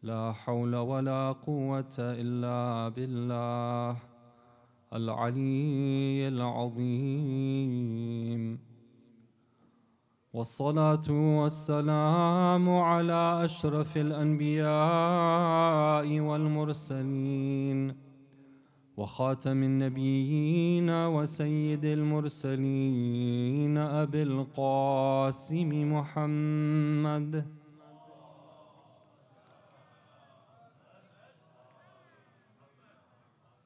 لا حول ولا قوة إلا بالله العلي العظيم. والصلاة والسلام على أشرف الأنبياء والمرسلين وخاتم النبيين وسيد المرسلين أبي القاسم محمد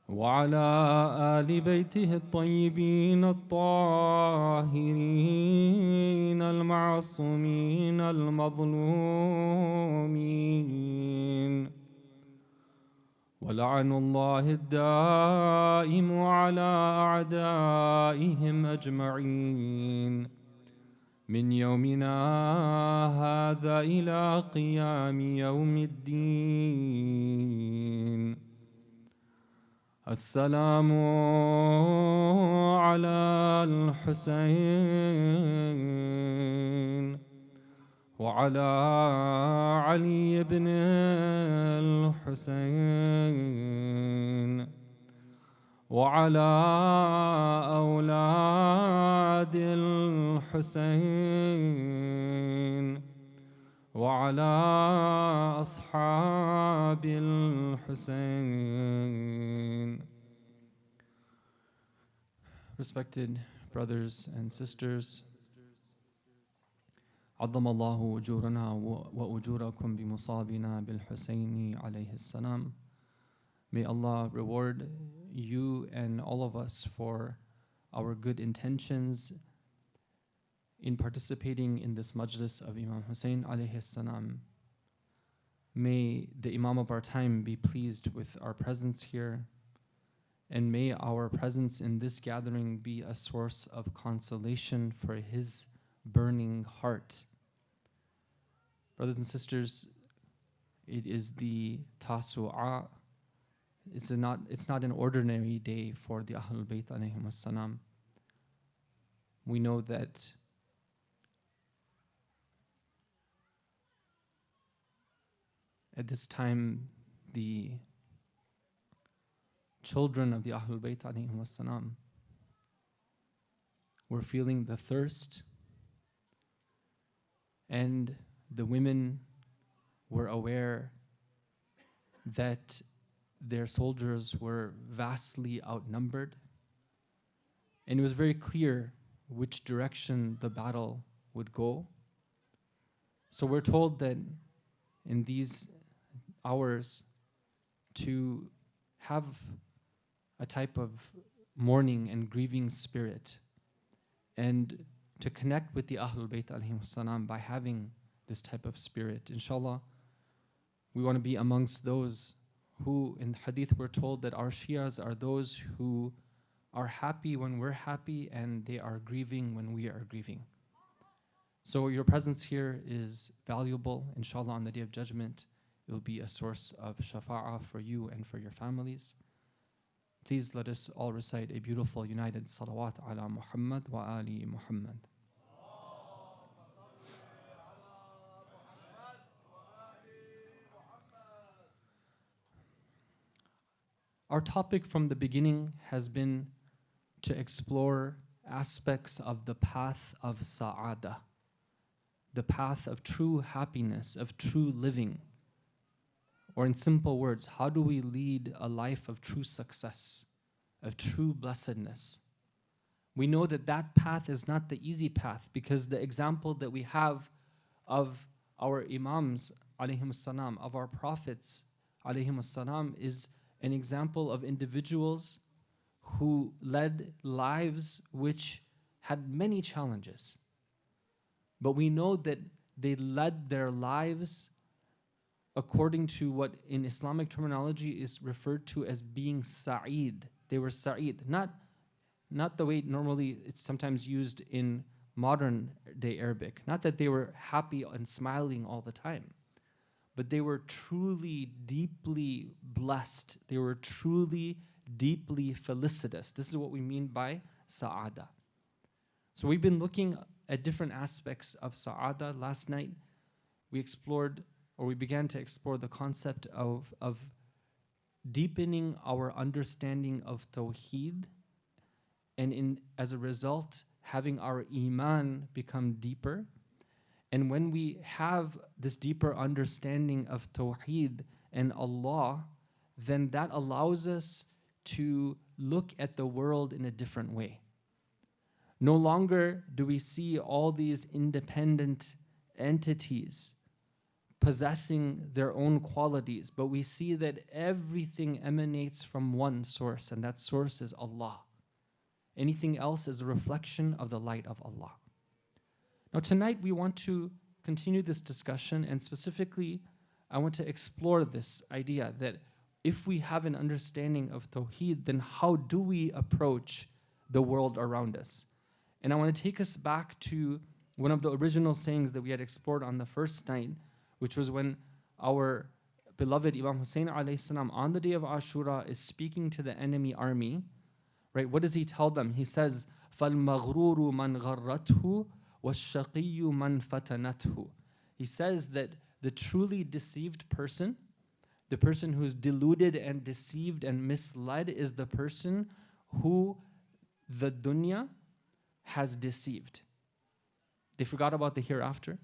وعلى آل بيته الطيبين الطاهرين المعصومين المظلومين، ولعن الله الدائم على أعدائهم أجمعين من يومنا هذا إلى قيام يوم الدين. السلام على الحسين وعلى علي بن الحسين وعلى أولاد الحسين وعلى أصحاب الحسين. Respected brothers and sisters, عظم الله أجورنا وأجوركم بمصابنا بالحسين عليه السلام. May Allah reward you and all of us for our good intentions in participating in this majlis of Imam Hussein alayhi salam. May the Imam of our time be pleased with our presence here, and may our presence in this gathering be a source of consolation for his burning heart. Brothers and sisters, it is the Tasu'a. It's not an ordinary day for the Ahlul Bayt alayhim as-salam. We know that at this time the children of the Ahlul Bayt alayhim as-salam were feeling the thirst, and the women were aware that their soldiers were vastly outnumbered, and it was very clear which direction the battle would go. So we're told that in these hours to have a type of mourning and grieving spirit, and to connect with the Ahlul Bayt alayhim salam by having this type of spirit. Inshallah, we want to be amongst those who, in hadith, we're told that our Shias are those who are happy when we're happy, and they are grieving when we are grieving. So your presence here is valuable. Inshallah, on the Day of Judgment, it will be a source of shafa'ah for you and for your families. Please let us all recite a beautiful united salawat ala Muhammad wa ali Muhammad. Our topic from the beginning has been to explore aspects of the path of Saʿādah, the path of true happiness, of true living. Or in simple words, how do we lead a life of true success, of true blessedness? We know that that path is not the easy path, because the example that we have of our Imams alayhim salam, of our prophets alayhim salam, is an example of individuals who led lives which had many challenges. But we know that they led their lives according to what in Islamic terminology is referred to as being sa'id. They were sa'id, not the way normally it's sometimes used in modern day Arabic. Not that they were happy and smiling all the time, but they were truly, deeply blessed. They were truly, deeply felicitous. This is what we mean by Saʿādah. So we've been looking at different aspects of Saʿādah. Last night we explored or we began to explore the concept of deepening our understanding of Tawheed, and as a result, having our Iman become deeper. And when we have this deeper understanding of Tawheed and Allah, then that allows us to look at the world in a different way. No longer do we see all these independent entities possessing their own qualities, but we see that everything emanates from one source, and that source is Allah. Anything else is a reflection of the light of Allah. Now tonight we want to continue this discussion, and specifically I want to explore this idea that if we have an understanding of Tawheed, then how do we approach the world around us? And I want to take us back to one of the original sayings that we had explored on the first night, which was when our beloved Imam Hussein alayhi salam on the day of Ashura is speaking to the enemy army, right? What does he tell them? He says, فَالْمَغْرُورُ مَنْ غَرَّتْهُ وَالشَّقِيُّ مَنْ فَتَنَتْهُ. He says that the truly deceived person, the person who's deluded and deceived and misled, is the person who the dunya has deceived. They forgot about the hereafter.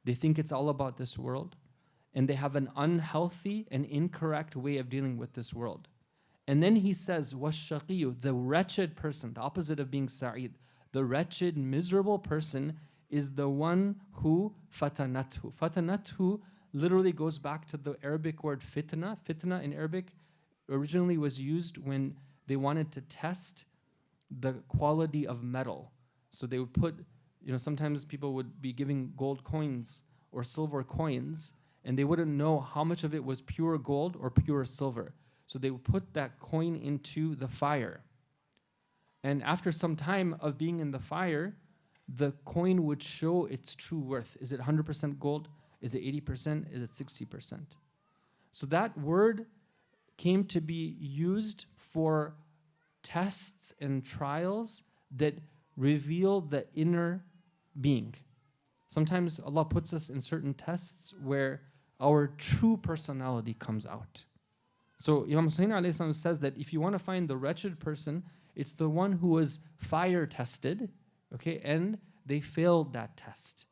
They think it's all about this world. And they have an unhealthy and incorrect way of dealing with this world. And then he says, وَالشَّقِيُّ, the wretched person, the opposite of being Sa'id, the wretched, miserable person is the one who fatanathu. Fatanathu literally goes back to the Arabic word fitna. Fitna in Arabic originally was used when they wanted to test the quality of metal. So they would put, sometimes people would be giving gold coins or silver coins, and they wouldn't know how much of it was pure gold or pure silver. So they would put that coin into the fire. And after some time of being in the fire, the coin would show its true worth. Is it 100% gold? Is it 80%? Is it 60%? So that word came to be used for tests and trials that reveal the inner being. Sometimes Allah puts us in certain tests where our true personality comes out. So Imam Hussein alayhi salam says that if you want to find the wretched person, it's the one who was fire tested, okay, and they failed that test.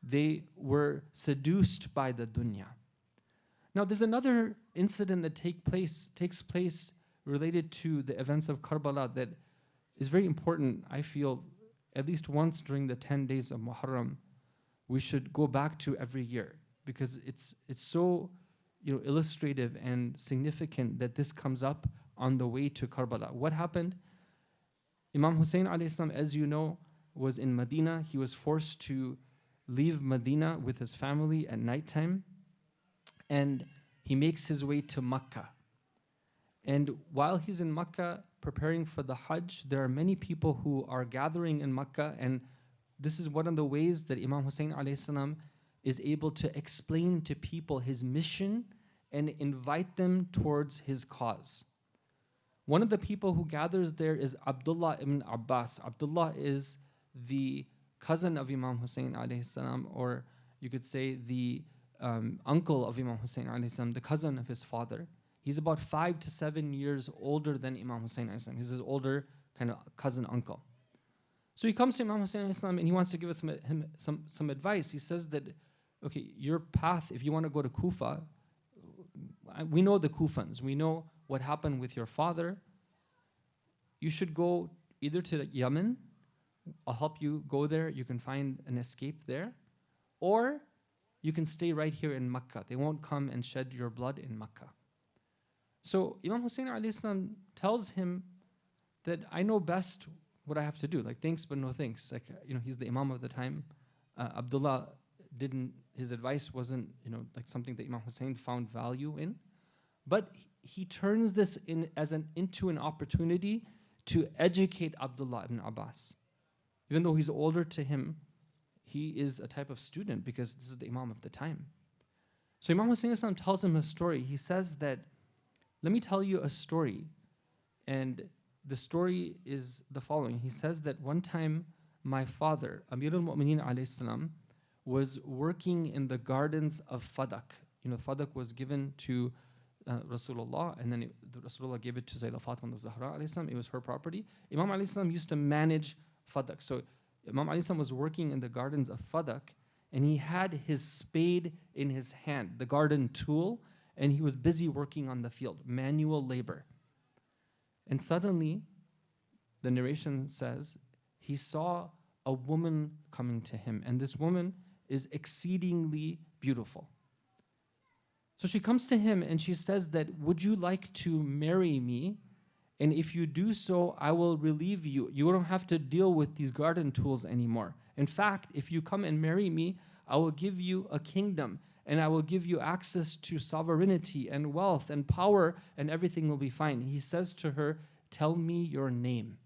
They were seduced by the dunya. Now there's another incident that takes place related to the events of Karbala that is very important. I feel at least once during the 10 days of Muharram, we should go back to every year, because it's so illustrative and significant that this comes up on the way to Karbala. What happened? Imam Hussein alayhi salam, as you know, was in Medina. He was forced to leave Medina with his family at nighttime, and he makes his way to Makkah. And while he's in Makkah preparing for the Hajj, there are many people who are gathering in Makkah, and this is one of the ways that Imam Hussein alayhi salam is able to explain to people his mission and invite them towards his cause. One of the people who gathers there is Abdullah ibn Abbas. Abdullah is the cousin of Imam Hussein alayhi salam, or you could say the uncle of Imam Hussein alayhi salam, the cousin of his father. He's about 5 to 7 years older than Imam Hussein alayhi salam. He's his older kind of cousin uncle. So he comes to Imam Hussein alayhi salam and he wants to give us some advice. He says that, okay, your path, if you want to go to Kufa, we know the Kufans. We know what happened with your father. You should go either to Yemen. I'll help you go there. You can find an escape there. Or you can stay right here in Makkah. They won't come and shed your blood in Makkah. So Imam Hussein alayhi salam tells him that I know best what I have to do. Like, thanks but no thanks. Like, he's the Imam of the time. Abdullah his advice wasn't, like something that Imam Hussein found value in. But he turns this into an opportunity to educate Abdullah ibn Abbas. Even though he's older to him, he is a type of student because this is the Imam of the time. So Imam Hussein tells him a story. He says that, let me tell you a story. And the story is the following. He says that one time my father, Amir al-Mu'mineen alayhi salam, was working in the gardens of Fadak. You know, Fadak was given to Rasulullah, and then Rasulullah gave it to Sayyidah Fatima al-Zahra alayhi salam. It was her property. Imam alayhi salam used to manage Fadak. So Imam alayhi salam was working in the gardens of Fadak, and he had his spade in his hand, the garden tool, and he was busy working on the field, manual labor. And suddenly, the narration says, he saw a woman coming to him, and this woman is exceedingly beautiful. So she comes to him and she says that, would you like to marry me? And if you do so, I will relieve you. You don't have to deal with these garden tools anymore. In fact, if you come and marry me, I will give you a kingdom, and I will give you access to sovereignty and wealth and power, and everything will be fine. He says to her, tell me your name.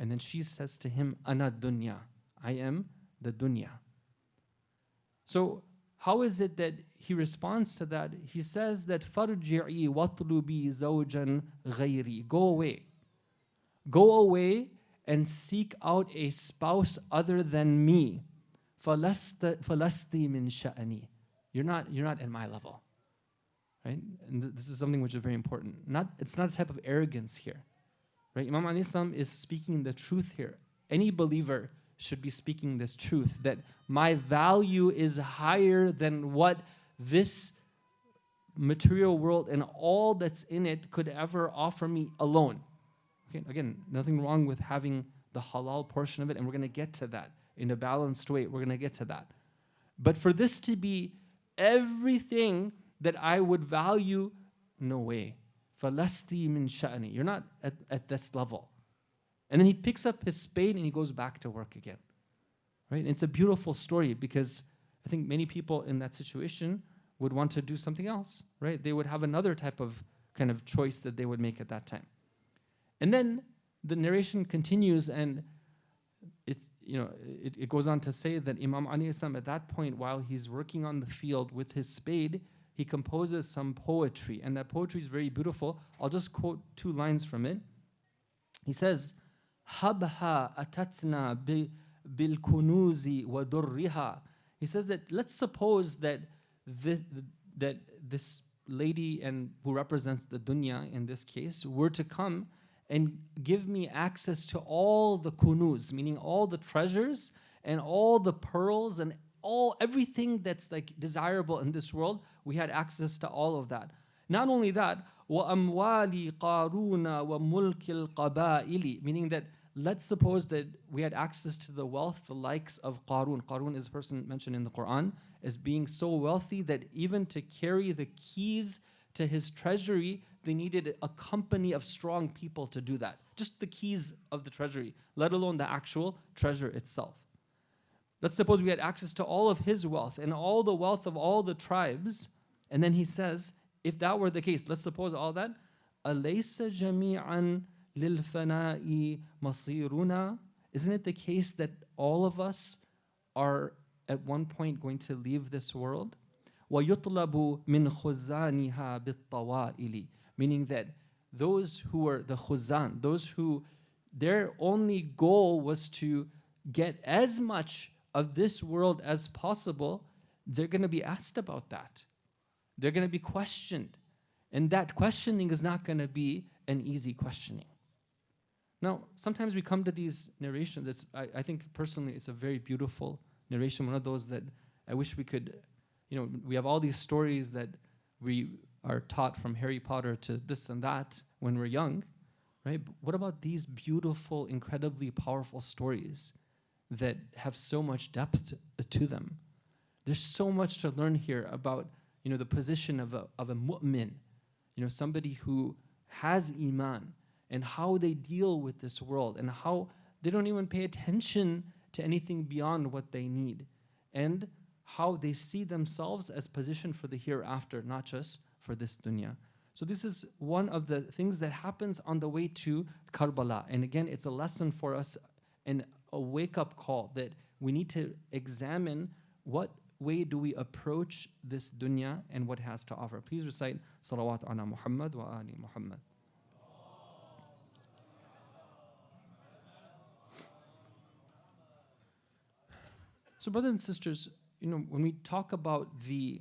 And then she says to him, Ana dunya. I am the dunya. So how is it that he responds to that? He says that farji'i watlubi zawjan ghayri. Go away. Go away and seek out a spouse other than me. Falasti min sha'ani. You're not at my level. Right? And this is something which is very important. It's not a type of arrogance here. Right? Imam alayhi salam is speaking the truth here. Any believer should be speaking this truth, that my value is higher than what this material world and all that's in it could ever offer me alone. Okay? Again, nothing wrong with having the halal portion of it, and we're going to get to that in a balanced way. We're going to get to that. But for this to be everything that I would value, no way. Falasti min sha'ni. You're not at this level. And then he picks up his spade and he goes back to work again. Right? And it's a beautiful story, because I think many people in that situation would want to do something else. Right? They would have another type of kind of choice that they would make at that time. And then the narration continues, and it goes on to say that Imam alayhi salam at that point, while he's working on the field with his spade, he composes some poetry, and that poetry is very beautiful. I'll just quote 2 lines from it. He says, Habha atatna bil kunuzi wa durriha. He says that let's suppose that this lady, and who represents the dunya in this case, were to come and give me access to all the kunuz, meaning all the treasures and all the pearls and everything that's like desirable in this world. We had access to all of that. Not only that, وَأَمْوَالِ قَارُونَ وَمُلْكِ الْقَبَائِلِ, meaning that let's suppose that we had access to the wealth, the likes of Qarun. Qarun is a person mentioned in the Quran as being so wealthy that even to carry the keys to his treasury, they needed a company of strong people to do that. Just the keys of the treasury, let alone the actual treasure itself. Let's suppose we had access to all of his wealth and all the wealth of all the tribes. And then he says, if that were the case, let's suppose all that. أَلَيْسَ جَمِيعًا لِلْفَنَاءِ مَصِيرُنَا. Isn't it the case that all of us are at one point going to leave this world? وَيُطْلَبُ مِنْ خُزَانِهَا بِالطَّوَائِلِ. Meaning that those who were the khuzan, those who their only goal was to get as much of this world as possible, they're going to be asked about that. They're going to be questioned. And that questioning is not going to be an easy questioning. Now, sometimes we come to these narrations. I think personally it's a very beautiful narration, one of those that I wish we could, we have all these stories that we are taught from Harry Potter to this and that when we're young, right? But what about these beautiful, incredibly powerful stories that have so much depth to them? There's so much to learn here about, the position of a mu'min, somebody who has iman, and how they deal with this world, and how they don't even pay attention to anything beyond what they need, and how they see themselves as positioned for the hereafter, not just for this dunya. So this is one of the things that happens on the way to Karbala. And again, it's a lesson for us and a wake-up call that we need to examine what way do we approach this dunya and what it has to offer. Please recite Salawat ala Muhammad wa ali Muhammad. So brothers and sisters, when we talk about the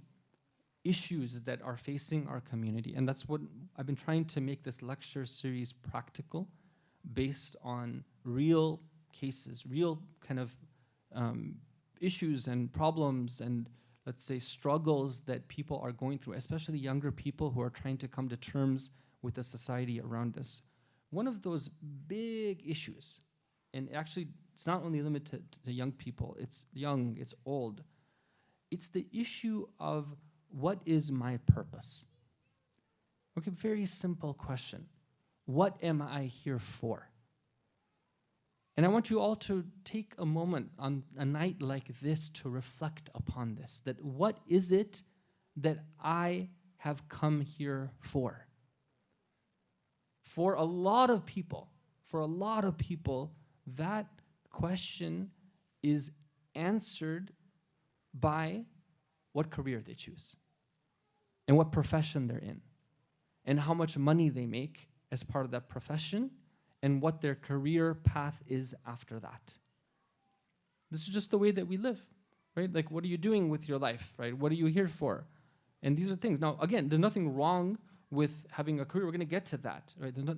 issues that are facing our community, and that's what I've been trying to make this lecture series practical, based on real cases, real kind of issues and problems and, let's say, struggles that people are going through, especially younger people who are trying to come to terms with the society around us. One of those big issues, and actually it's not only limited to young people, it's young, it's old, it's the issue of what is my purpose? Okay, very simple question. What am I here for? And I want you all to take a moment on a night like this to reflect upon this, that what is it that I have come here for? For a lot of people, that question is answered by what career they choose and what profession they're in and how much money they make as part of that profession and what their career path is after that. This is just the way that we live, right? Like, what are you doing with your life, right? What are you here for? And these are things. Now, again, there's nothing wrong with having a career. We're going to get to that, right? There's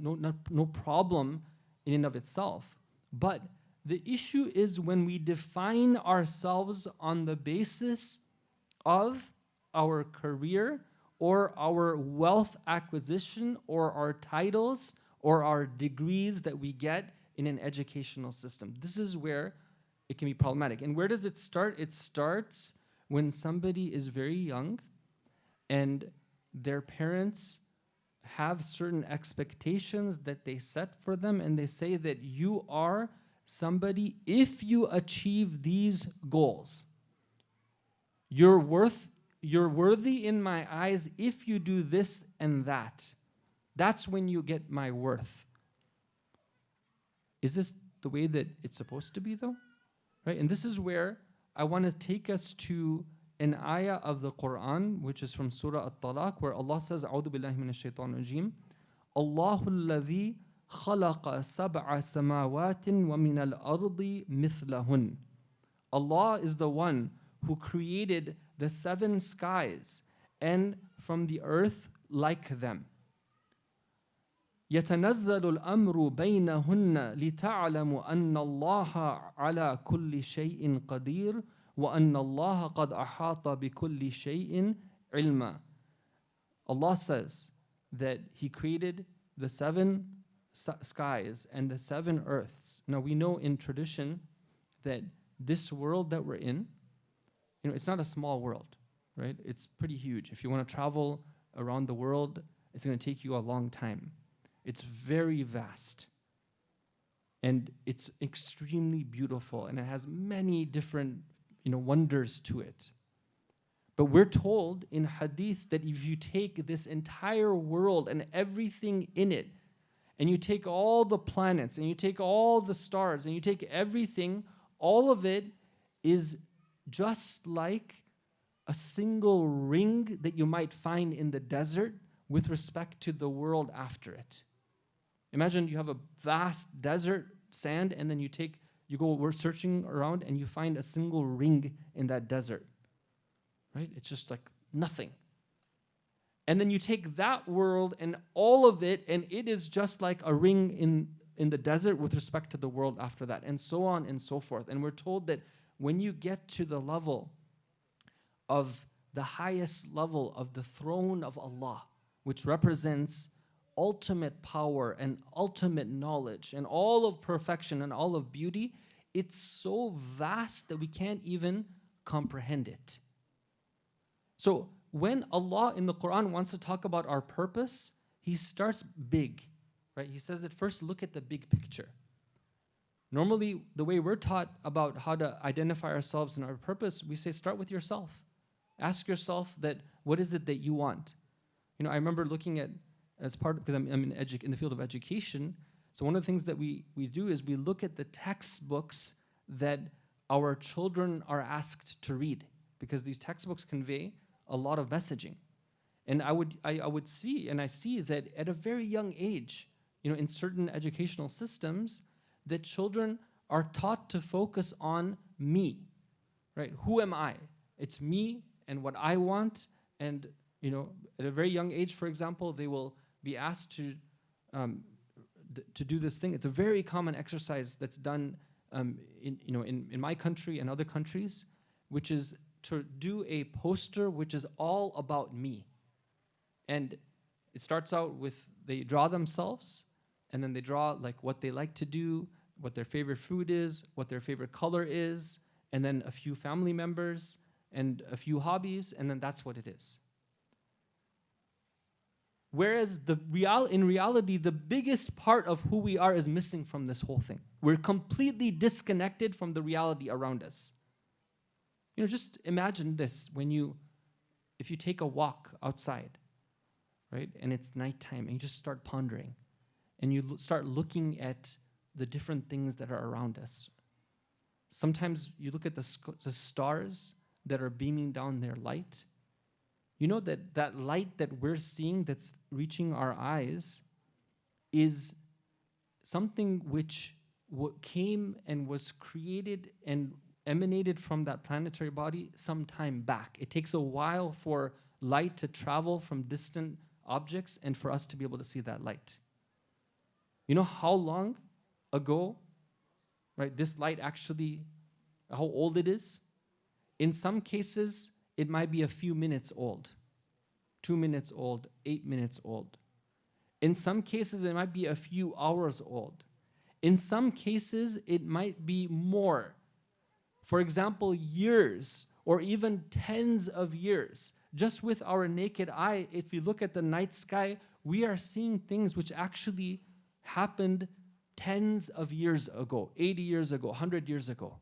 no problem in and of itself. But the issue is when we define ourselves on the basis of our career or our wealth acquisition or our titles or our degrees that we get in an educational system. This is where it can be problematic. And where does it start? It starts when somebody is very young and their parents have certain expectations that they set for them, and they say that you are somebody if you achieve these goals. You're worthy in my eyes if you do this and that. That's when you get my worth. Is this the way that it's supposed to be, though? Right? And this is where I want to take us to an ayah of the Quran, which is from Surah At-Talaq, where Allah says, A'udhu billahi minash shaitanir rajim, Allahu alladhi khalaqa sab'a samawatin wa min al-ardi mithlahun. Allah is the one who created the 7 skies and from the earth like them. يتنزل الأمر بينهن لتعلموا أن الله على كل شيء قدير وأن الله قد أحاط بكل شيء علما. Allah says that He created the 7 skies and the 7 earths. Now we know in tradition that this world that we're in, it's not a small world, right? It's pretty huge. If you want to travel around the world, it's going to take you a long time. It's very vast. And it's extremely beautiful, and it has many different, wonders to it. But we're told in hadith that if you take this entire world and everything in it, and you take all the planets, and you take all the stars, and you take everything, all of it is just like a single ring that you might find in the desert with respect to the world after it. Imagine you have a vast desert sand, and then we're searching around, and you find a single ring in that desert, right? It's just like nothing. And then you take that world and all of it, and it is just like a ring in the desert with respect to the world after that, and so on and so forth. And we're told that when you get to the level of the highest level of the throne of Allah, which represents ultimate power and ultimate knowledge and all of perfection and all of beauty, it's so vast that we can't even comprehend it. So when Allah in the Quran wants to talk about our purpose, He starts big, right? He says that first look at the big picture. Normally, the way we're taught about how to identify ourselves and our purpose, we say start with yourself. Ask yourself that what is it that you want? I remember looking at, as part, because I'm in the field of education, so one of the things that we do is we look at the textbooks that our children are asked to read, because these textbooks convey a lot of messaging. And I would see, and I see that at a very young age, in certain educational systems, that children are taught to focus on me. right? Who am I? It's me and what I want. And, at a very young age, for example, they will be asked to do this thing. It's a very common exercise that's done in my country and other countries, which is to do a poster which is all about me. And it starts out with they draw themselves, and then they draw like what they like to do, what their favorite food is, what their favorite color is, and then a few family members and a few hobbies, and then that's what it is. Whereas in reality, the biggest part of who we are is missing from this whole thing. We're completely disconnected from the reality around us. Just imagine this if you take a walk outside, right? And it's nighttime, and you just start pondering, and you start looking at the different things that are around us. Sometimes you look at the stars that are beaming down their light. You know that light that we're seeing that's reaching our eyes is something which came and was created and emanated from that planetary body some time back. It takes a while for light to travel from distant objects and for us to be able to see that light. You know how long ago, right, this light actually, how old it is? In some cases, it might be a few minutes old, 2 minutes old, 8 minutes old. In some cases, it might be a few hours old. In some cases, it might be more. For example, years or even tens of years. Just with our naked eye, if you look at the night sky, we are seeing things which actually happened tens of years ago, 80 years ago, 100 years ago.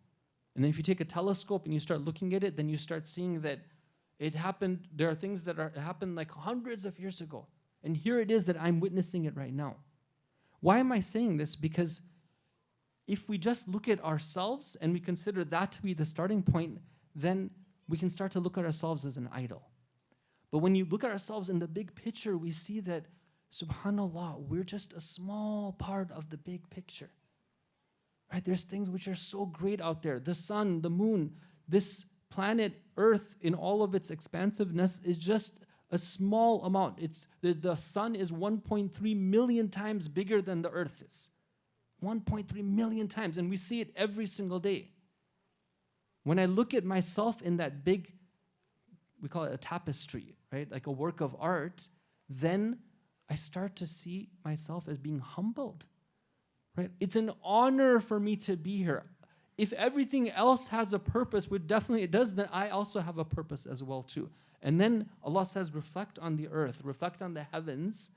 And then if you take a telescope and you start looking at it, then you start seeing that it happened, there are things that happened like hundreds of years ago. And here it is that I'm witnessing it right now. Why am I saying this? Because if we just look at ourselves and we consider that to be the starting point, then we can start to look at ourselves as an idol. But when you look at ourselves in the big picture, we see that, subhanAllah, we're just a small part of the big picture. Right? There's things which are so great out there. The sun, the moon, this planet Earth in all of its expansiveness is just a small amount. The sun is 1.3 million times bigger than the Earth is. 1.3 million times, and we see it every single day. When I look at myself in that big, we call it a tapestry, right? Like a work of art, then I start to see myself as being humbled. Right? It's an honor for me to be here. If everything else has a purpose, which definitely it does, then I also have a purpose as well too. And then Allah says, reflect on the earth, reflect on the heavens,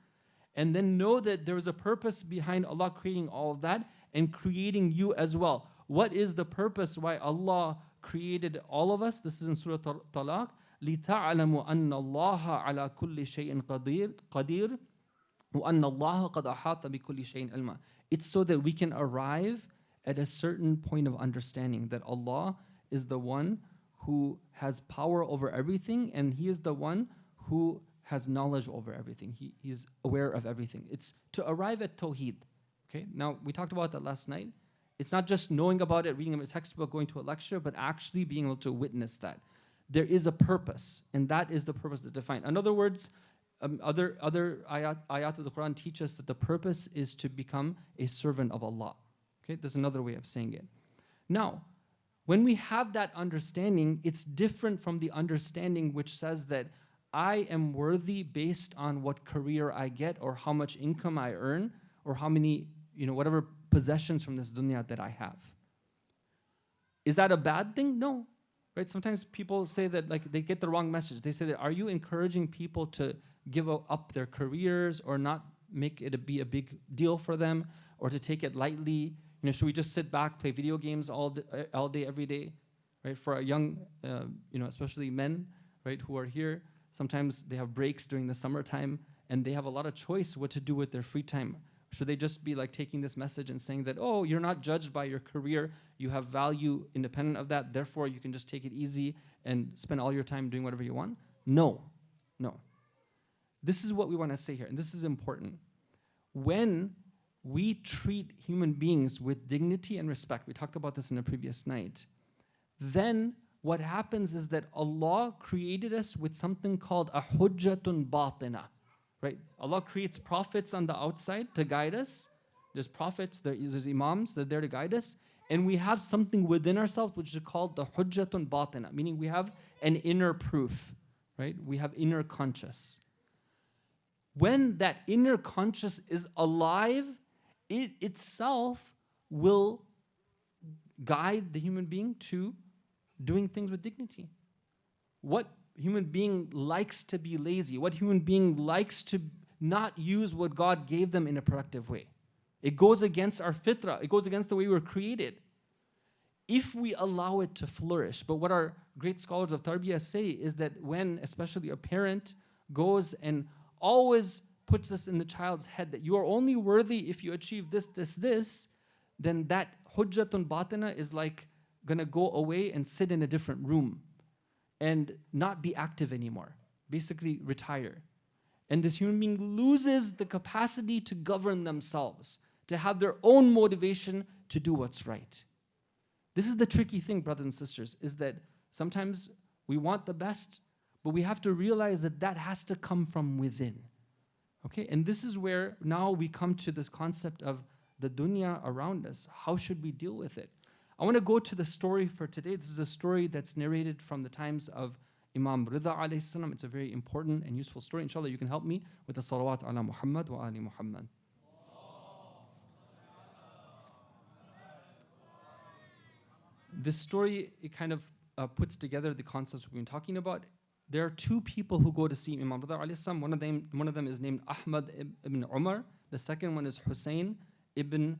and then know that there is a purpose behind Allah creating all of that and creating you as well. What is the purpose why Allah created all of us? This is in Surah Talaq. لِتَعْلَمُوا أَنَّ اللَّهَ عَلَى كُلِّ شَيْءٍ قَدِيرٌ وَأَنَّ اللَّهَ قَدْ أَحَاطَ بِكُلِّ شَيْءٍ عِلْمًا. It's so that we can arrive at a certain point of understanding that Allah is the one who has power over everything, and He is the one who has knowledge over everything. He is aware of everything. It's to arrive at Tawheed. Okay? Now, we talked about that last night. It's not just knowing about it, reading a textbook, going to a lecture, but actually being able to witness that. There is a purpose, and that is the purpose that defined. In other words, other ayat of the Quran teach us that the purpose is to become a servant of Allah. Okay, there's another way of saying it. Now, when we have that understanding, it's different from the understanding which says that I am worthy based on what career I get or how much income I earn or how many, whatever possessions from this dunya that I have. Is that a bad thing? No. Right? Sometimes people say that they get the wrong message. They say that, are you encouraging people to give up their careers or not make it be a big deal for them or to take it lightly? Should we just sit back, play video games all day, every day? Right? For a young, especially men, right, who are here, sometimes they have breaks during the summertime and they have a lot of choice what to do with their free time. Should they just be taking this message and saying that, oh, you're not judged by your career, you have value independent of that, therefore you can just take it easy and spend all your time doing whatever you want? No. This is what we want to say here, and this is important. When we treat human beings with dignity and respect, we talked about this in the previous night, then what happens is that Allah created us with something called a hujjatun batina, right? Allah creates prophets on the outside to guide us. There's prophets, there's imams, they're there to guide us. And we have something within ourselves which is called the hujjatun batina, meaning we have an inner proof, right? We have inner conscious. When that inner conscious is alive, it itself will guide the human being to doing things with dignity. What human being likes to be lazy? What human being likes to not use what God gave them in a productive way? It goes against our fitrah. It goes against the way we were created. If we allow it to flourish. But what our great scholars of tarbiyah say is that when especially a parent goes and always puts this in the child's head that you are only worthy if you achieve this, then that hujjatun batina is like gonna go away and sit in a different room and not be active anymore. Basically retire. And this human being loses the capacity to govern themselves, to have their own motivation to do what's right. This is the tricky thing, brothers and sisters, is that sometimes we want the best, but we have to realize that that has to come from within. Okay, and this is where now we come to this concept of the dunya around us. How should we deal with it? I want to go to the story for today. This is a story that's narrated from the times of Imam Rida alayhi salam. It's a very important and useful story. Inshallah, you can help me with the salawat ala Muhammad wa ali Muhammad. This story, it kind of puts together the concepts we've been talking about. There are two people who go to see Imam Rida alayhi salam. One of them is named Ahmad ibn Umar. The second one is Hussein ibn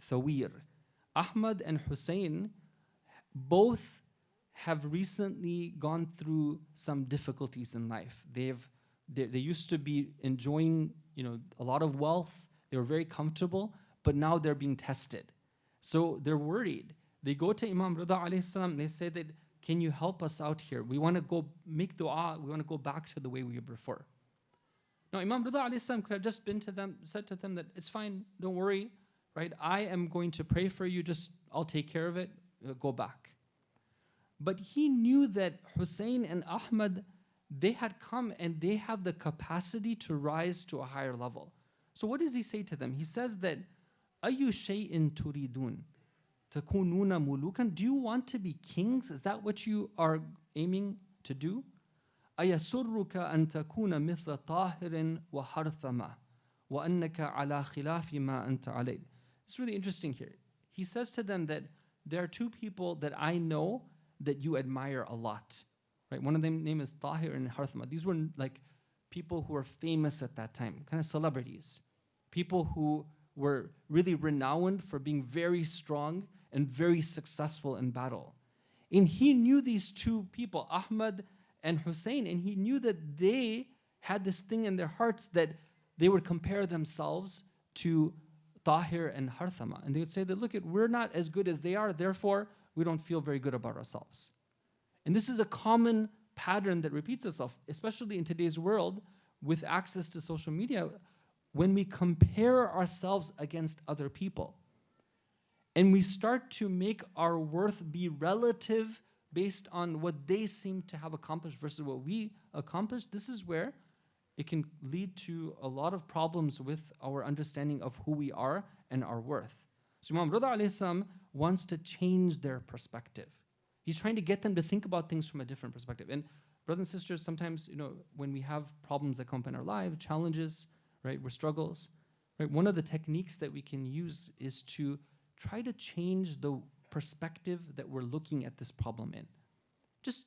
Thawir. Ahmad and Hussein both have recently gone through some difficulties in life. They used to be enjoying, a lot of wealth. They were very comfortable, but now they're being tested. So they're worried. They go to Imam Rida alayhi salam. They say that, can you help us out here? We want to go make dua. We want to go back to the way we were before. Now, Imam Rida alayhi salam could have just said to them that it's fine, don't worry, right? I am going to pray for you. I'll take care of it. Go back. But he knew that Hussein and Ahmad, they had come and they have the capacity to rise to a higher level. So what does he say to them? He says that, أَيُّ شَيْءٍ تُرِيدُونَ تَكُونُونَ مُلُوكًا. Do you want to be kings? Is that what you are aiming to do? أَيَسُرُّكَ أَن تَكُونَ مِثْلَ طَاهِرٍ وَحَرْثَمَةٍ وَأَنَّكَ عَلَى خِلَافِ مَا أَنْتَ عَلَيْهِ. It's really interesting here. He says to them that there are two people that I know that you admire a lot. Right? One of them name is Tahir and Harthma. These were like people who were famous at that time, kind of celebrities. People who were really renowned for being very strong and very successful in battle. And he knew these two people, Ahmad and Hussein, and he knew that they had this thing in their hearts that they would compare themselves to Tahir and Harthama. And they would say that, look, we're not as good as they are, therefore we don't feel very good about ourselves. And this is a common pattern that repeats itself, especially in today's world with access to social media, when we compare ourselves against other people. And we start to make our worth be relative based on what they seem to have accomplished versus what we accomplished. This is where it can lead to a lot of problems with our understanding of who we are and our worth. So Imam Rida alayhi salam wants to change their perspective. He's trying to get them to think about things from a different perspective. And brothers and sisters, sometimes, when we have problems that come up in our life, challenges, right, or struggles, right, one of the techniques that we can use is to try to change the perspective that we're looking at this problem in. Just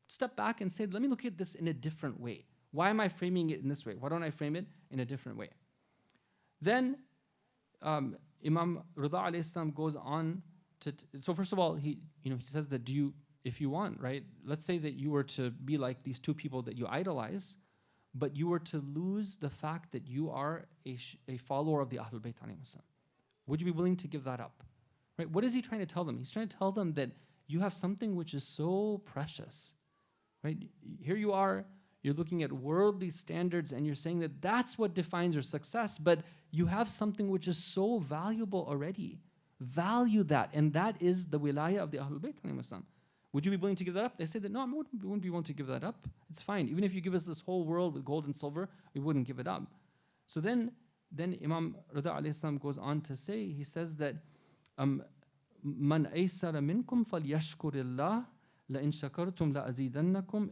step back and say, let me look at this in a different way. Why am I framing it in this way? Why don't I frame it in a different way? Then Imam Rida alayhi salam goes on to, so first of all, he says that if you want, right? Let's say that you were to be like these two people that you idolize, but you were to lose the fact that you are a follower of the Ahlul Bayt alayhim salam. Would you be willing to give that up? Right? What is he trying to tell them? He's trying to tell them that you have something which is so precious. Right? Here you are, you're looking at worldly standards and you're saying that that's what defines your success, but you have something which is so valuable already. Value that, and that is the wilayah of the Ahlul Bayt alayhim salam. Would you be willing to give that up? They say that, no, I wouldn't be willing to give that up. It's fine. Even if you give us this whole world with gold and silver, we wouldn't give it up. So then Imam Rida alayhi salam goes on to say, he says that, Man aysara minkum falyashkurillah la in shakartum la azidannakum.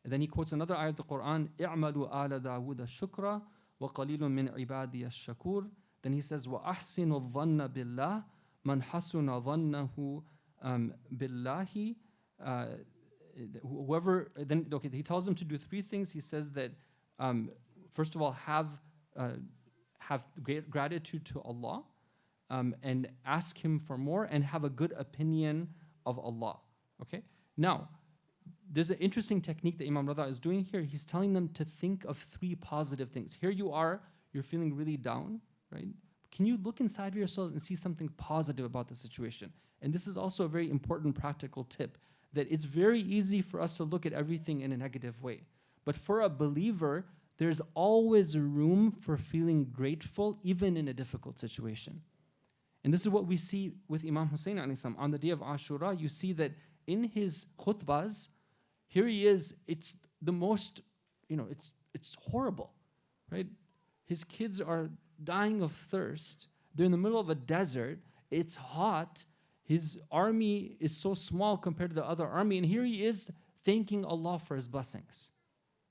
Then he quotes another ayah of the Quran, i'malu ala Dawood shukra wa qalilun min ibadiy ash-shakur. Then he says, wa ahsinu dhanna billah man hasuna dhannahu billahi. Whoever, then okay, he tells them to do three things. He says that first of all, have great gratitude to Allah, and ask Him for more, and have a good opinion of Allah. Okay. Now, there's an interesting technique that Imam Rida is doing here. He's telling them to think of three positive things. Here you are, you're feeling really down, right? Can you look inside of yourself and see something positive about the situation? And this is also a very important practical tip, that it's very easy for us to look at everything in a negative way. But for a believer, there's always room for feeling grateful, even in a difficult situation. And this is what we see with Imam Hussein alayhi salam. On the day of Ashura, you see that in his khutbahs, here he is, it's the most, it's horrible, right? His kids are dying of thirst. They're in the middle of a desert. It's hot. His army is so small compared to the other army. And here he is thanking Allah for His blessings,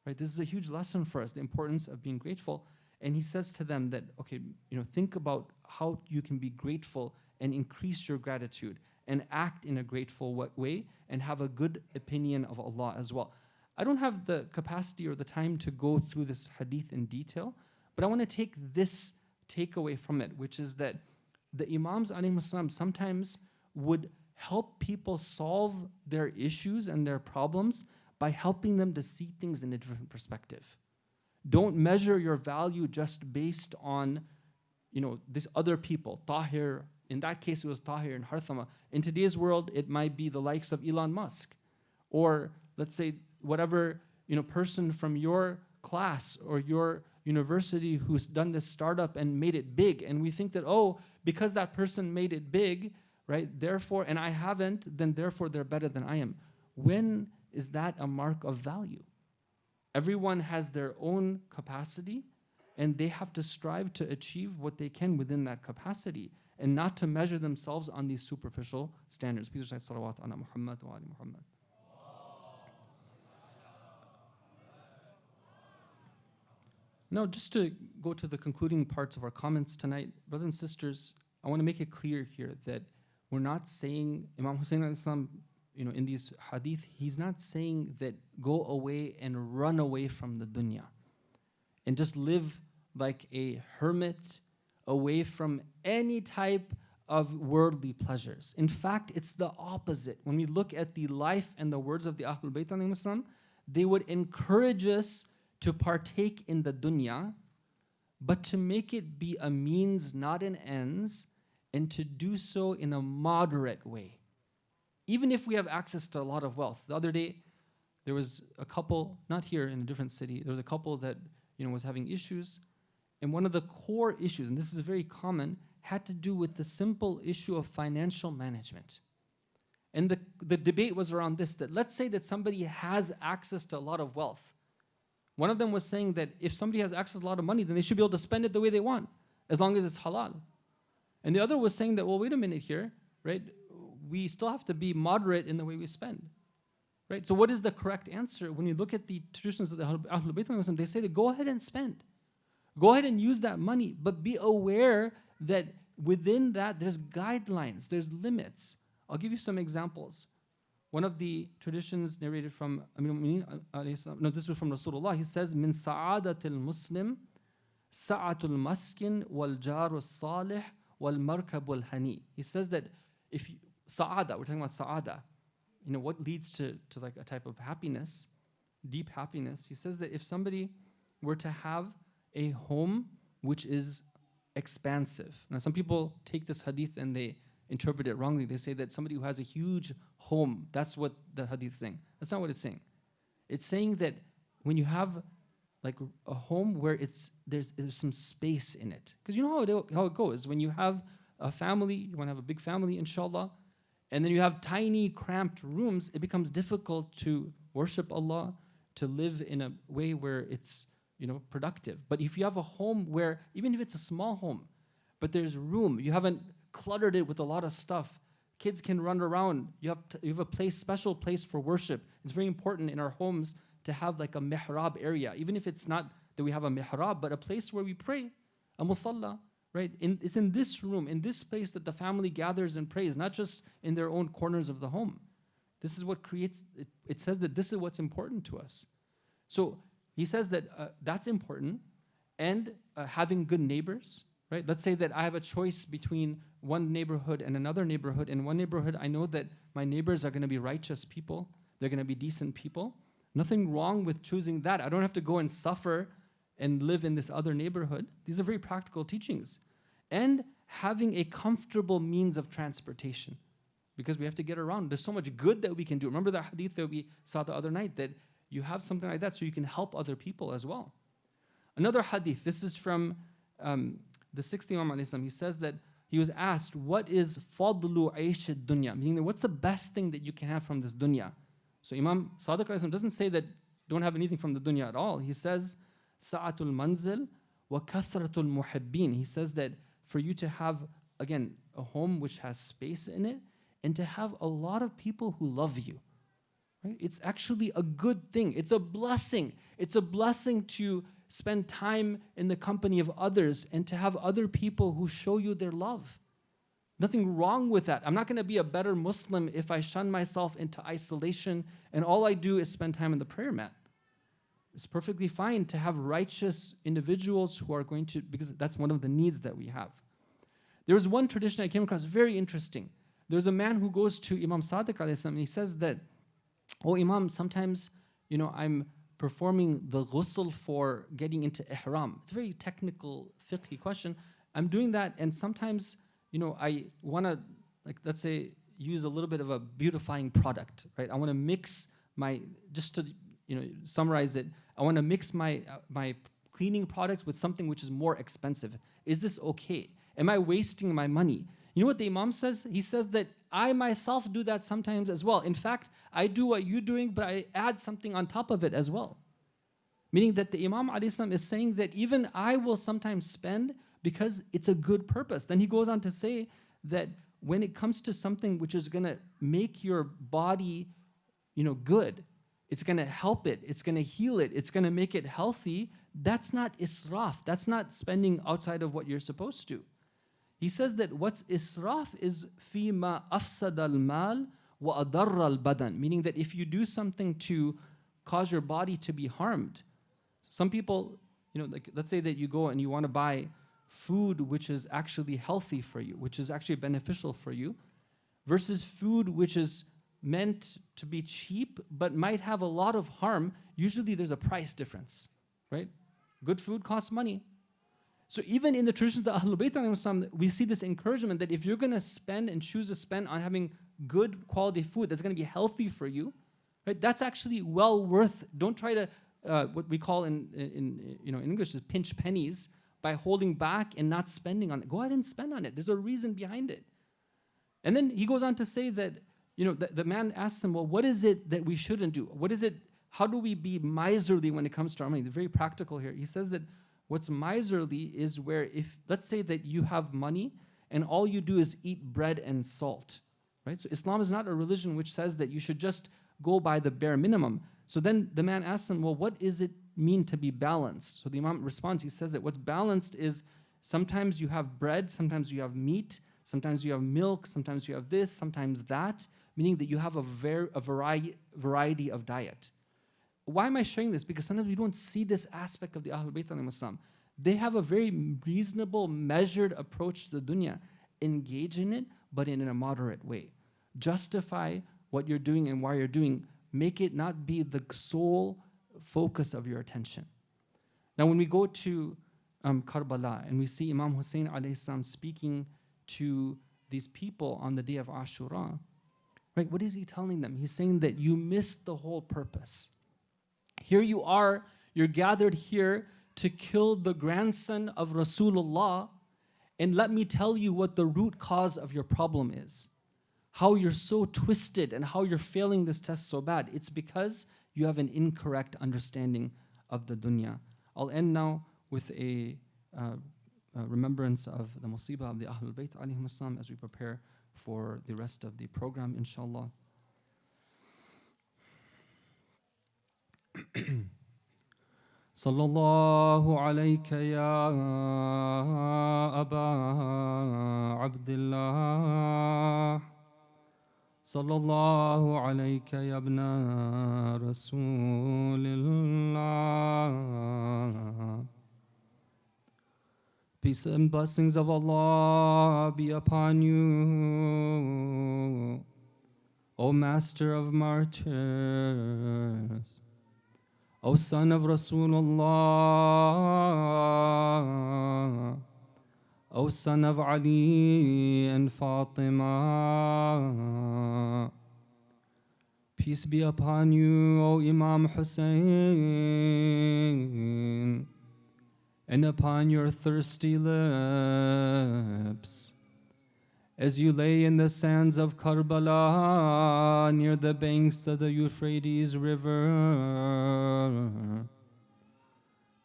right? This is a huge lesson for us, the importance of being grateful. And he says to them that, okay, think about how you can be grateful and increase your gratitude and act in a grateful way and have a good opinion of Allah as well. I don't have the capacity or the time to go through this hadith in detail, but I want to take this takeaway from it, which is that the Imams alayhi salam sometimes would help people solve their issues and their problems by helping them to see things in a different perspective. Don't measure your value just based on, these other people, Tahir. In that case, it was Tahir and Harthama. In today's world, it might be the likes of Elon Musk, or let's say whatever person from your class or your university who's done this startup and made it big. And we think that, because that person made it big, right? Therefore, and I haven't, then therefore they're better than I am. When is that a mark of value? Everyone has their own capacity, and they have to strive to achieve what they can within that capacity, and not to measure themselves on these superficial standards. Peace and salawat ala Muhammad wa ali Muhammad. Now, just to go to the concluding parts of our comments tonight, brothers and sisters, I want to make it clear here that we're not saying, Imam Hussein alayhi salam, in these hadith, he's not saying that go away and run away from the dunya and just live like a hermit away from any type of worldly pleasures. In fact, it's the opposite. When we look at the life and the words of the Ahlul Bayt alayhim salam, they would encourage us to partake in the dunya, but to make it be a means, not an ends, and to do so in a moderate way. Even if we have access to a lot of wealth. The other day, there was a couple, not here, in a different city, there was a couple that was having issues. And one of the core issues, and this is very common, had to do with the simple issue of financial management. And the debate was around this, that let's say that somebody has access to a lot of wealth. One of them was saying that if somebody has access to a lot of money, then they should be able to spend it the way they want, as long as it's halal. And the other was saying that, well, wait a minute here, right? We still have to be moderate in the way we spend, right? So what is the correct answer? When you look at the traditions of the Ahlul Bayt, they say that go ahead and spend. Go ahead and use that money, but be aware that within that there's guidelines, there's limits. I'll give you some examples. One of the traditions narrated from this was from Rasulullah. He says, "Min sa'adatil Muslim, sa'atul maskin wal jaru salih wal markabul hani." He says that if Saʻādah, we're talking about Saʻādah, what leads to like a type of happiness, deep happiness. He says that if somebody were to have a home which is expansive. Now, some people take this hadith and they interpret it wrongly. They say that somebody who has a huge home, that's what the hadith is saying. That's not what it's saying. It's saying that when you have like a home where there's some space in it. Because you know how it goes. When you have a family, you want to have a big family, inshallah, and then you have tiny cramped rooms, it becomes difficult to worship Allah, to live in a way where it's productive. But if you have a home where, even if it's a small home, but there's room, you haven't cluttered it with a lot of stuff, kids can run around, you have a place, special place for worship. It's very important in our homes to have like a mihrab area, even if it's not that we have a mihrab, but a place where we pray, a musalla, right? It's in this room, in this place that the family gathers and prays, not just in their own corners of the home. This is what creates, it says that this is what's important to us. So he says that that's important, and having good neighbors, right? Let's say that I have a choice between one neighborhood and another neighborhood. In one neighborhood, I know that my neighbors are going to be righteous people. They're going to be decent people. Nothing wrong with choosing that. I don't have to go and suffer and live in this other neighborhood. These are very practical teachings. And having a comfortable means of transportation, because we have to get around. There's so much good that we can do. Remember the hadith that we saw the other night, that you have something like that so you can help other people as well. Another hadith, this is from the 6th Imam alayhi salam. He says that he was asked, what is fadlu aish dunya? Meaning that what's the best thing that you can have from this dunya? So Imam Saʿādah alayhi salam doesn't say that don't have anything from the dunya at all. He says, sa'atul manzil wa kathratul muhibbin. He says that for you to have, again, a home which has space in it, and to have a lot of people who love you. Right? It's actually a good thing. It's a blessing. It's a blessing to spend time in the company of others and to have other people who show you their love. Nothing wrong with that. I'm not going to be a better Muslim if I shun myself into isolation and all I do is spend time in the prayer mat. It's perfectly fine to have righteous individuals who are going to, because that's one of the needs that we have. There was one tradition I came across, very interesting. There's a man who goes to Imam Saʿādah alayhi salam, and he says that, oh Imam, sometimes, I'm performing the ghusl for getting into ihram. It's a very technical, fiqhi question. I'm doing that, and sometimes, I want to, like, let's say, use a little bit of a beautifying product, right? I want to mix just to, summarize it, I want to mix my cleaning products with something which is more expensive. Is this okay? Am I wasting my money? You know what the Imam says? He says that I myself do that sometimes as well. In fact, I do what you're doing, but I add something on top of it as well. Meaning that the Imam alayhi salam is saying that even I will sometimes spend because it's a good purpose. Then he goes on to say that when it comes to something which is going to make your body, good, it's going to help it, it's going to heal it, it's going to make it healthy, that's not israf. That's not spending outside of what you're supposed to. He says that what's israf is فِيمَا أَفْسَدَ الْمَالِ وَأَضَرَّ الْبَدَنِ, meaning that if you do something to cause your body to be harmed. Some people, like let's say that you go and you want to buy food which is actually healthy for you, which is actually beneficial for you, versus food which is meant to be cheap but might have a lot of harm. Usually there's a price difference, right? Good food costs money. So even in the traditions of the Ahlul Bayt, we see this encouragement that if you're going to spend and choose to spend on having good quality food that's going to be healthy for you, right? That's actually well worth. Don't try to what we call in English is pinch pennies by holding back and not spending on it. Go ahead and spend on it. There's a reason behind it. And then he goes on to say that the man asks him, well, what is it that we shouldn't do? What is it? How do we be miserly when it comes to our money? They're very practical here. He says that what's miserly is where if, let's say that you have money and all you do is eat bread and salt, right? So Islam is not a religion which says that you should just go by the bare minimum. So then the man asks him, well, what does it mean to be balanced? So the Imam responds, he says that what's balanced is sometimes you have bread, sometimes you have meat, sometimes you have milk, sometimes you have this, sometimes that, meaning that you have a variety of diet. Why am I sharing this? Because sometimes we don't see this aspect of the Ahlul Bayt alayhim as-salam. They have a very reasonable, measured approach to the dunya. Engage in it, but in a moderate way. Justify what you're doing and why you're doing. Make it not be the sole focus of your attention. Now when we go to Karbala and we see Imam Hussein alayhi salam speaking to these people on the day of Ashura, right? What is he telling them? He's saying that you missed the whole purpose. Here you are, you're gathered here to kill the grandson of Rasulullah, and let me tell you what the root cause of your problem is. how you're so twisted and how you're failing this test so bad. It's because you have an incorrect understanding of the dunya. I'll end now with a remembrance of the musibah of the Ahlul Bayt alayhim as-salam as we prepare for the rest of the program, inshallah. Sallallahu alayka ya Aba Abdullah. Sallallahu alayka ya ibna Rasulillah. Peace and blessings of Allah be upon you, O Master of Martyrs, O son of Rasulullah, O son of Ali and Fatima. Peace be upon you, O Imam Hussein, and upon your thirsty lips, as you lay in the sands of Karbala near the banks of the Euphrates River.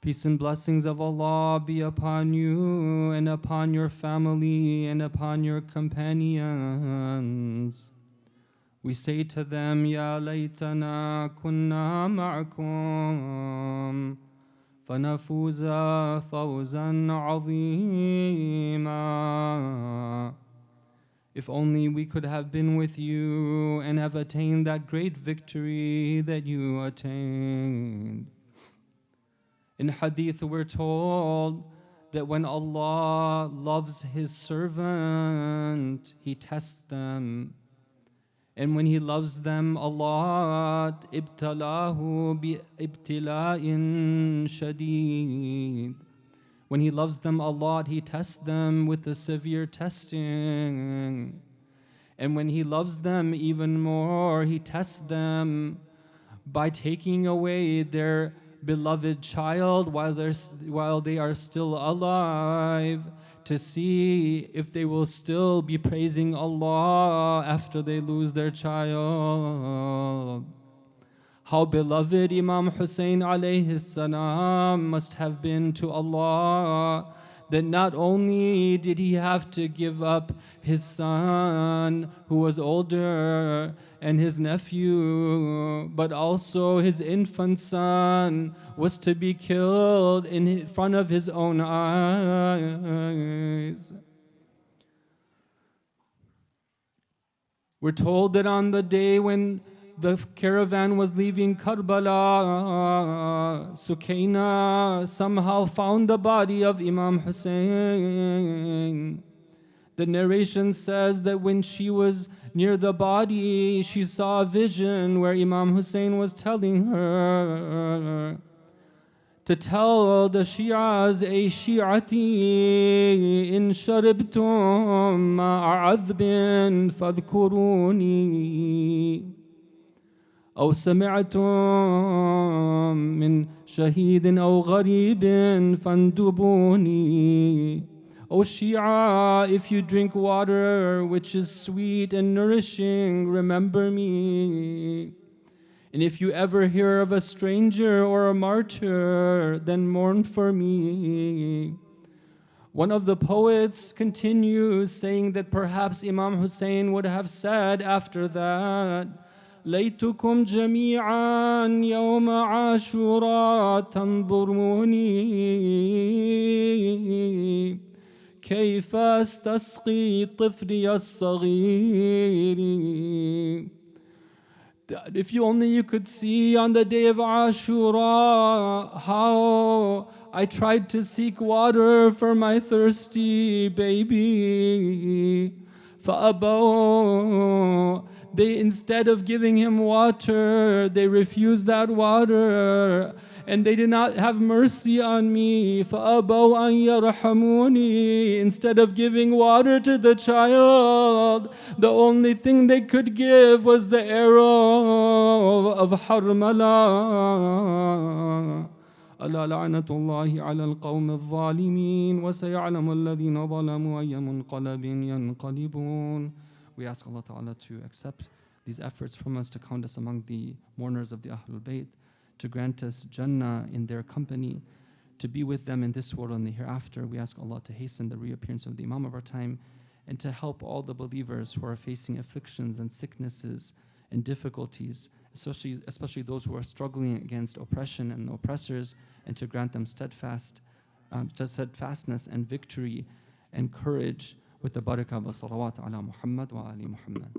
Peace and blessings of Allah be upon you and upon your family and upon your companions. We say to them, Ya laytana kunna ma'akum فنفوز فوزا عظيما. If only we could have been with you and have attained that great victory that you attained. In hadith we're told that when Allah loves His servant, He tests them. And when He loves them a lot, ibtalahu bi ibtila'in shadid. When He loves them a lot, He tests them with a severe testing. And when He loves them even more, He tests them by taking away their beloved child while they are still alive, to see if they will still be praising Allah after they lose their child. How beloved Imam Hussein alayhi salam must have been to Allah, that not only did he have to give up his son who was older and his nephew, but also his infant son was to be killed in front of his own eyes. We're told that on the day when the caravan was leaving Karbala, Sukaina somehow found the body of Imam Hussein. The narration says that when she was near the body, she saw a vision where Imam Hussein was telling her to tell the Shi'as, "Ay Shi'ati, in sharibtum ma'a adhbin fadhkuruni. أو سمعتم من شهيد أو غريب فاندبوني." O Shia, if you drink water which is sweet and nourishing, remember me. And if you ever hear of a stranger or a martyr, then mourn for me. One of the poets continues saying that perhaps Imam Hussein would have said after that, ليتكم جميعا يوم عاشوراء تنظروني كيف استسقي طفلي الصغير. That if you could see on the day of Ashura how I tried to seek water for my thirsty baby. فأبوا. They, instead of giving him water, they refused that water, and they did not have mercy on me. فَأَبَوْا أَنْ يَرْحَمُونِي. Instead of giving water to the child, the only thing they could give was the arrow of Harmala. ألا لعنة الله على القوم الظالمين وسيعلم الذين ظلموا أي منقلب ينقلبون. We ask Allah Ta'ala to accept these efforts from us, to count us among the mourners of the Ahlul Bayt, to grant us Jannah in their company, to be with them in this world and the hereafter. We ask Allah to hasten the reappearance of the Imam of our time, and to help all the believers who are facing afflictions and sicknesses and difficulties, especially those who are struggling against oppression and oppressors, and to grant them steadfastness and victory and courage with the barakah of salawat ala Muhammad wa ali Muhammad.